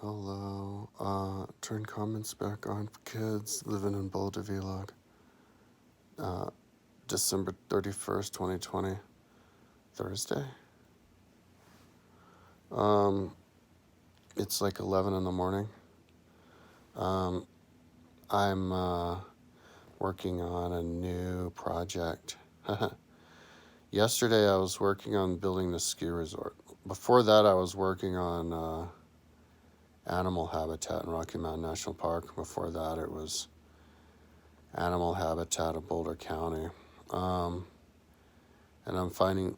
Hello. Turn comments back on for kids living in Boulder Vlog. December 31st, 2020. Thursday. It's like 11 in the morning. I'm working on a new project. Yesterday I was working on building the ski resort. Before that I was working on animal habitat in Rocky Mountain National Park. Before that it was animal habitat of Boulder County. And I'm finding,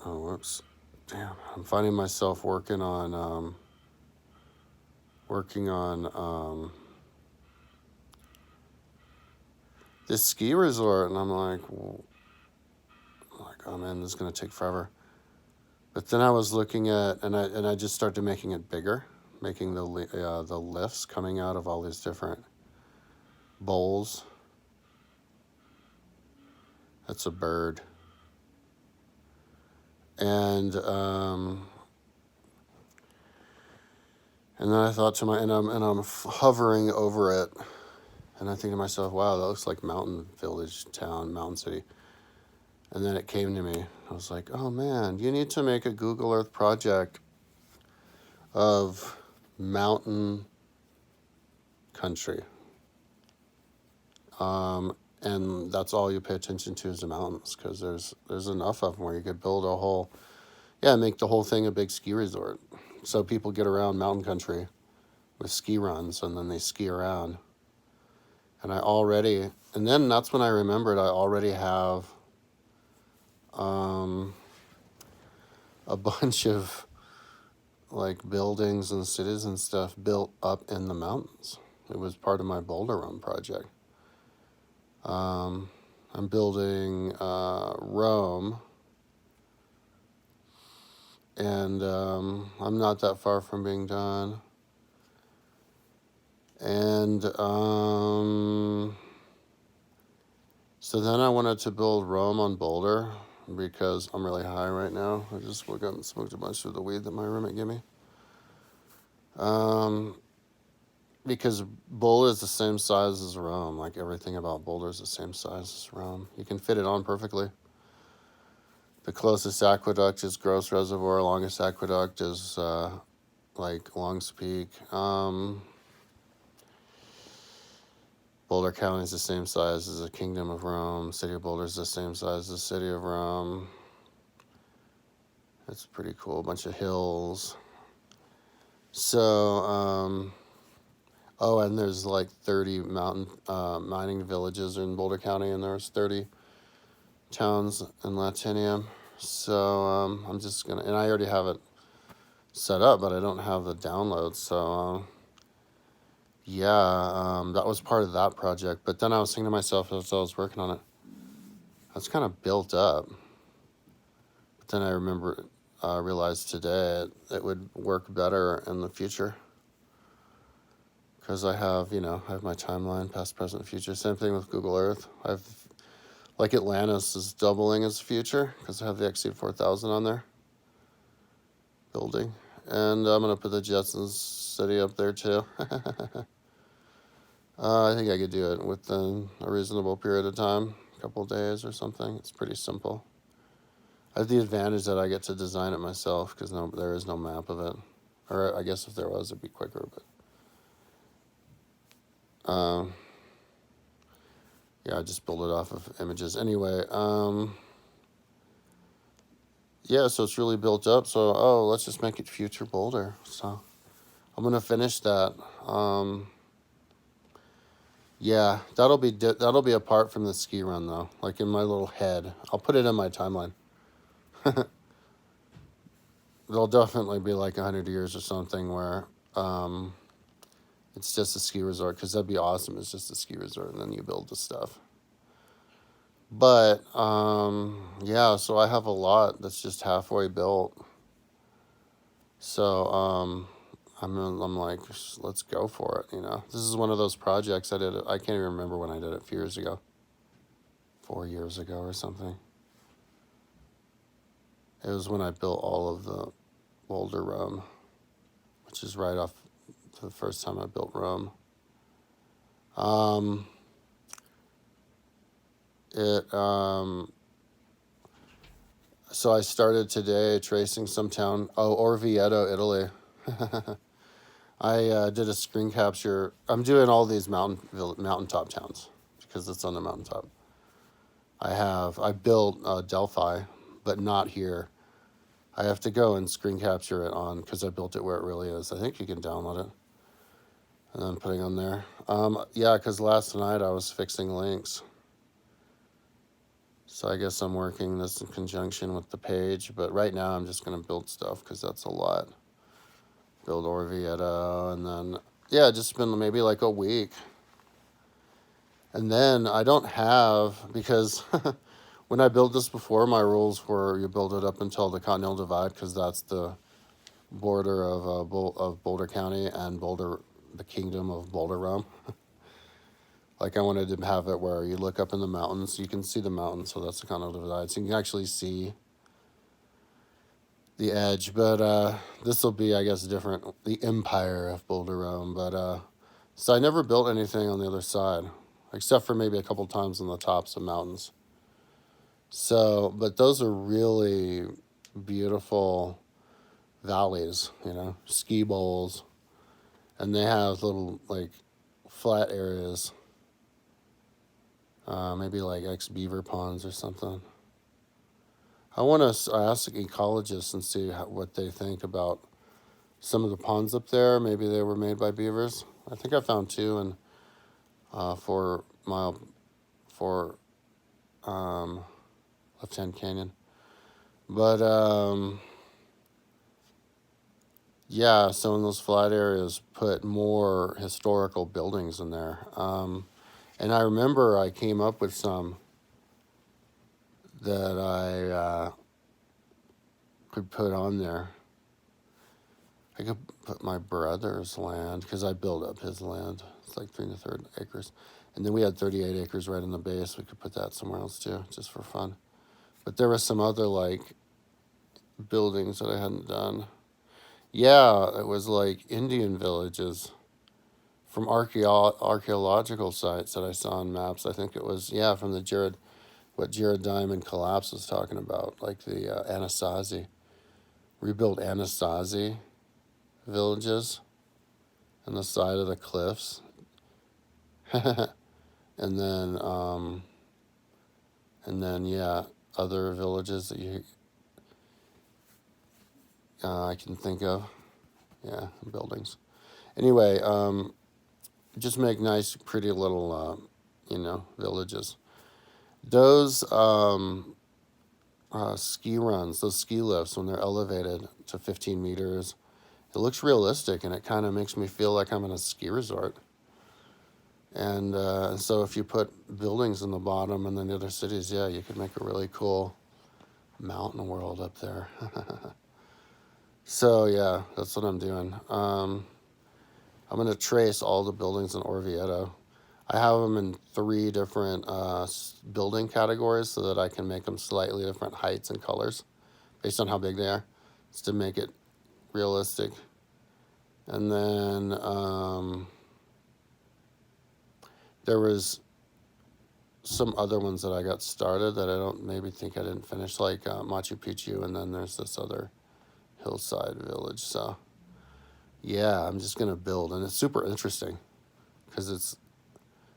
I'm finding myself working on this ski resort, and I'm like, oh man, this is gonna take forever. But then I was looking at, and I just started making it bigger, making the lifts coming out of all these different bowls. That's a bird. And then I thought to and I'm hovering over it, and I think to myself, wow, that looks like mountain village, town, mountain city. And then it came to me. I was like, oh man, you need to make a Google Earth project of mountain country. And that's all you pay attention to is the mountains, because there's enough of them where you could build make the whole thing a big ski resort. So people get around mountain country with ski runs, and then they ski around. And then that's when I remembered I already have a bunch of like buildings and cities and stuff built up in the mountains. It was part of my Boulder Run project. I'm building Rome, and I'm not that far from being done. And so then I wanted to build Rome on Boulder because I'm really high right now. I just woke up and smoked a bunch of the weed that my roommate gave me. Because Boulder is the same size as Rome. Like everything about Boulder is the same size as Rome. You can fit it on perfectly. The closest aqueduct is Gross Reservoir. Longest aqueduct is Longs Peak. Boulder County is the same size as the Kingdom of Rome. City of Boulder is the same size as the City of Rome. It's pretty cool. A bunch of hills. So, and there's like 30 mining villages in Boulder County, and there's 30 towns in Latinium. So I'm just gonna, and I already have it set up, but I don't have the download. So that was part of that project. But then I was thinking to myself as I was working on it, that's kind of built up. But then I realized today it would work better in the future, because I have my timeline, past, present, future. Same thing with Google Earth. I have, like, Atlantis is doubling as future because I have the Exceed 4000 on there building. And I'm going to put the Jetsons city up there too. I think I could do it within a reasonable period of time, a couple of days or something. It's pretty simple. I have the advantage that I get to design it myself because there is no map of it. Or I guess if there was, it'd be quicker, but I just build it off of images. Anyway, so it's really built up. So, let's just make it future Boulder. So I'm going to finish that. That'll be apart from the ski run, though. Like in my little head. I'll put it in my timeline. There'll definitely be like 100 years or something where it's just a ski resort, because that'd be awesome. It's just a ski resort, and then you build the stuff. But so I have a lot that's just halfway built. So I'm like, let's go for it. This is one of those projects I did. I can't even remember when I did it. A few years ago, 4 years ago or something. It was when I built all of the Boulder Rome, which is right off the first time I built Rome. Um, so I started today tracing some town. Oh, Orvieto, Italy. I did a screen capture. I'm doing all these mountaintop towns because it's on the mountaintop. I built Delphi, but not here. I have to go and screen capture it on because I built it where it really is. I think you can download it and then putting on there. Yeah, because last night I was fixing links. So I guess I'm working this in conjunction with the page, but right now I'm just going to build stuff because that's a lot. Build Orvieto, and then, yeah, just been maybe like a week. And then I don't have, because when I built this before, my rules were you build it up until the Continental Divide because that's the border of Boulder County and the Kingdom of Boulder, Rome. Like I wanted to have it where you look up in the mountains, you can see the mountains, so that's the Continental Divide. So you can actually see the edge, but this will be, I guess, different. The Empire of Boulder, Rome, but so I never built anything on the other side, except for maybe a couple times on the tops of mountains. So, but those are really beautiful valleys, ski bowls, and they have little like flat areas, maybe like ex-beaver ponds or something. I want to ask ecologists and see what they think about some of the ponds up there. Maybe they were made by beavers. I think I found two in 4 Mile for Left Hand Canyon. But yeah, so in those flat areas, put more historical buildings in there. And I remember I came up with some that I could put on there. I could put my brother's land because I built up his land. It's like 3 1/3 acres. And then we had 38 acres right in the base. We could put that somewhere else too, just for fun. But there were some other like buildings that I hadn't done. Yeah, it was like Indian villages from archaeological sites that I saw on maps. I think it was, yeah, from what Jared Diamond Collapse was talking about, like the Anasazi. Rebuilt Anasazi villages on the side of the cliffs. and then yeah, other villages that I can think of. Yeah, buildings. Anyway, just make nice, pretty little, villages. Those ski runs, those ski lifts, when they're elevated to 15 meters, it looks realistic, and it kind of makes me feel like I'm in a ski resort. And so if you put buildings in the bottom and then the other cities, yeah, you could make a really cool mountain world up there. So yeah, that's what I'm doing. I'm going to trace all the buildings in Orvieto. I have them in 3 different building categories so that I can make them slightly different heights and colors based on how big they are, just to make it realistic. And then there was some other ones that I got started that I don't maybe think I didn't finish, like Machu Picchu, and then there's this other hillside village. So yeah, I'm just going to build, and it's super interesting because it's,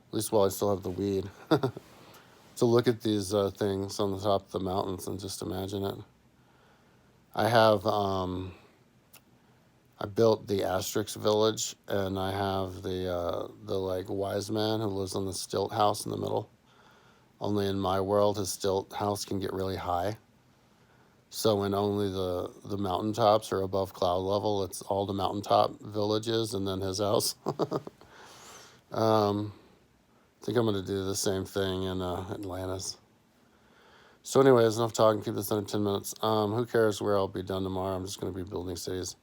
at least while I still have the weed, to look at these things on the top of the mountains and just imagine it. I have, I built the Asterix village, and I have the like wise man who lives on the stilt house in the middle. Only in my world, his stilt house can get really high. So when only the mountaintops are above cloud level, it's all the mountaintop villages and then his house. I think I'm going to do the same thing in Atlantis. So anyways, enough talking. Keep this under 10 minutes. Who cares where I'll be done tomorrow? I'm just going to be building cities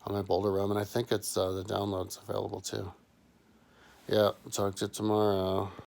on my Boulder Room, and I think it's the download's available too. Yeah, talk to you tomorrow.